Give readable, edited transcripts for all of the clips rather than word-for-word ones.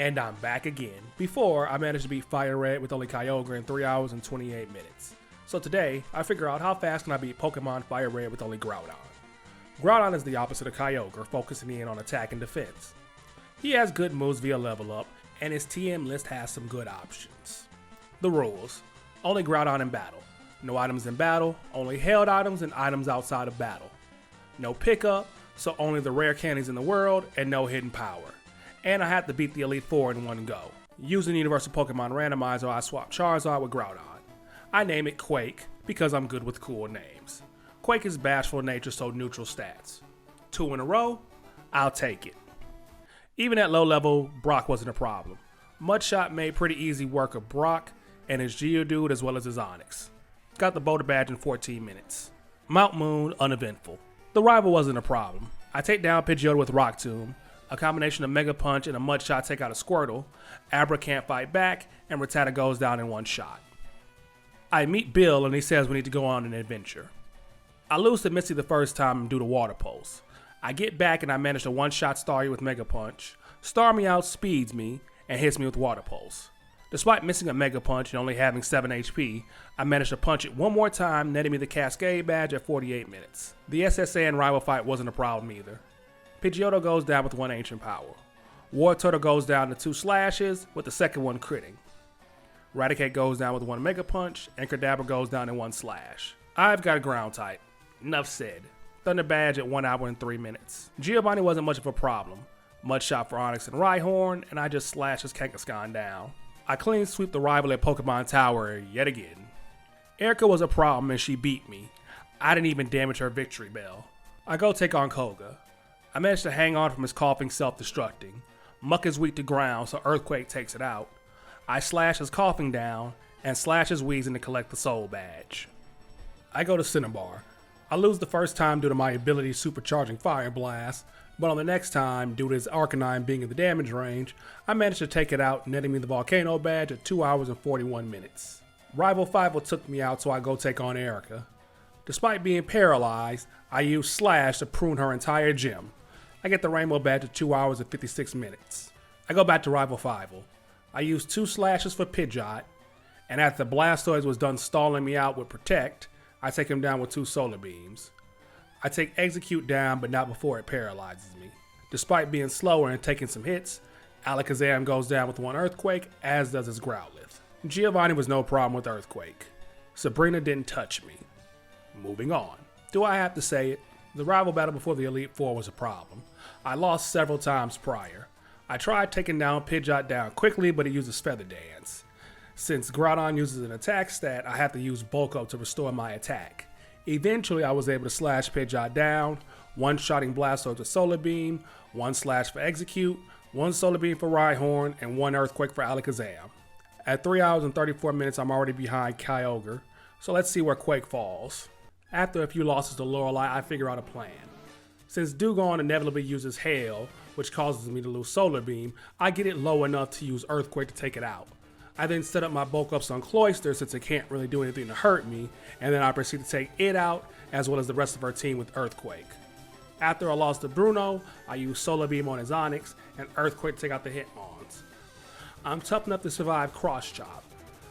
And I'm back again. Before, I managed to beat Fire Red with only Kyogre in 3 hours and 28 minutes. So today, I figure out how fast can I beat Pokemon Fire Red with only Groudon. Groudon is the opposite of Kyogre, focusing in on attack and defense. He has good moves via level up, and his TM list has some good options. The rules: only Groudon in battle. No items in battle, only held items and items outside of battle. No pickup, so only the rare candies in the world, and no hidden power. And I had to beat the Elite Four in one go. Using Universal Pokemon Randomizer, I swap Charizard with Groudon. I name it Quake because I'm good with cool names. Quake is bashful in nature, so neutral stats. 2 in a row, I'll take it. Even at low level, Brock wasn't a problem. Mudshot made pretty easy work of Brock and his Geodude as well as his Onix. Got the Boulder Badge in 14 minutes. Mount Moon, uneventful. The rival wasn't a problem. I take down Pidgeotto with Rock Tomb. A combination of Mega Punch and a Mudshot take out a Squirtle. Abra can't fight back, and Rattata goes down in one shot. I meet Bill and he says we need to go on an adventure. I lose to Misty the first time due to Water Pulse. I get back and I manage to one-shot Staryu with Mega Punch. Starmie outspeeds me and hits me with Water Pulse. Despite missing a Mega Punch and only having 7 HP, I managed to punch it one more time, netting me the Cascade Badge at 48 minutes. The SSA and rival fight wasn't a problem either. Pidgeotto goes down with 1 Ancient Power. War Turtle goes down to 2 slashes, with the second one critting. Raticate goes down with 1 Mega Punch, and Kadabra goes down in 1 slash. I've got a ground type. Enough said. Thunder Badge at 1 hour and 3 minutes. Giovanni wasn't much of a problem. Mudshot for Onix and Rhyhorn, and I just slashed his Kangaskhan down. I clean sweep the rival at Pokemon Tower yet again. Erica was a problem and she beat me. I didn't even damage her victory bell. I go take on Koga. I managed to hang on from his coughing self-destructing. Muck is weak to ground, so Earthquake takes it out. I slash his coughing down, and slash his wheezing to collect the Soul Badge. I go to Cinnabar. I lose the first time due to my ability supercharging Fire Blast, but on the next time, due to his Arcanine being in the damage range, I managed to take it out, netting me the Volcano Badge at 2 hours and 41 minutes. Rival Fivel took me out, so I go take on Erica. Despite being paralyzed, I use Slash to prune her entire gym. I get the Rainbow Badge at 2 hours and 56 minutes. I go back to Rival Fivel. I use 2 slashes for Pidgeot, and after Blastoise was done stalling me out with Protect, I take him down with 2 Solar Beams. I take Execute down, but not before it paralyzes me. Despite being slower and taking some hits, Alakazam goes down with 1 Earthquake, as does his Growlithe. Giovanni was no problem with Earthquake. Sabrina didn't touch me. Moving on. Do I have to say it? The rival battle before the Elite Four was a problem. I lost several times prior. I tried taking down Pidgeot down quickly, but he uses Feather Dance. Since Groudon uses an attack stat, I have to use Bulk Up to restore my attack. Eventually, I was able to slash Pidgeot down, 1-shotting Blastoise with Solar Beam, 1 slash for Execute, 1 Solar Beam for Rhyhorn, and 1 Earthquake for Alakazam. At 3 hours and 34 minutes, I'm already behind Kyogre, so let's see where Quake falls. After a few losses to Lorelei, I figure out a plan. Since Dewgong inevitably uses Hail, which causes me to lose Solar Beam, I get it low enough to use Earthquake to take it out. I then set up my bulk ups on Cloyster since it can't really do anything to hurt me, and then I proceed to take it out as well as the rest of our team with Earthquake. After a loss to Bruno, I use Solar Beam on his Onix and Earthquake to take out the Hitmons. I'm tough enough to survive Cross Chop,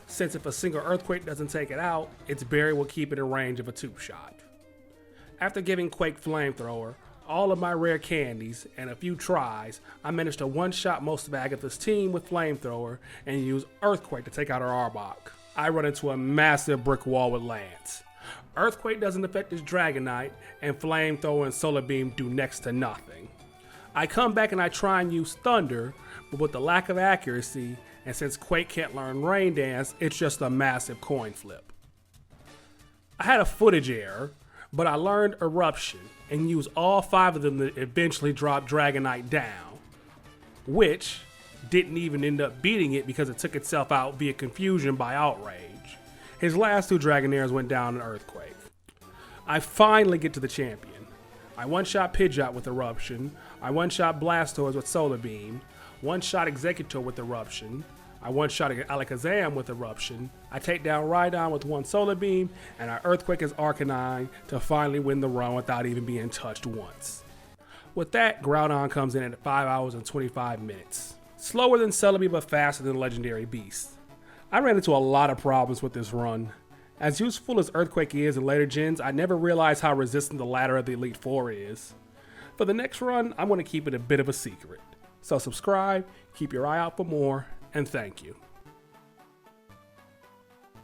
since if a single Earthquake doesn't take it out, its berry will keep it in range of a 2-shot. After giving Quake Flamethrower, all of my rare candies, and a few tries, I managed to one-shot most of Agatha's team with Flamethrower and use Earthquake to take out her Arbok. I run into a massive brick wall with Lance. Earthquake doesn't affect his Dragonite, and Flamethrower and Solar Beam do next to nothing. I come back and I try and use Thunder, but with the lack of accuracy, and since Quake can't learn Rain Dance, it's just a massive coin flip. I had a footage error, but I learned Eruption and used all 5 of them to eventually drop Dragonite down, which didn't even end up beating it because it took itself out via confusion by Outrage. His last 2 Dragonairs went down in Earthquake. I finally get to the champion. I one-shot Pidgeot with Eruption, I one-shot Blastoise with Solar Beam, one-shot Executor with Eruption, I one-shot Alakazam with Eruption, I take down Rhydon with 1 Solar Beam, and I Earthquake his Arcanine to finally win the run without even being touched once. With that, Groudon comes in at 5 hours and 25 minutes. Slower than Celebi but faster than Legendary Beast. I ran into a lot of problems with this run. As useful as Earthquake is in later gens, I never realized how resistant the latter of the Elite Four is. For the next run, I'm going to keep it a bit of a secret. So subscribe, keep your eye out for more, and thank you.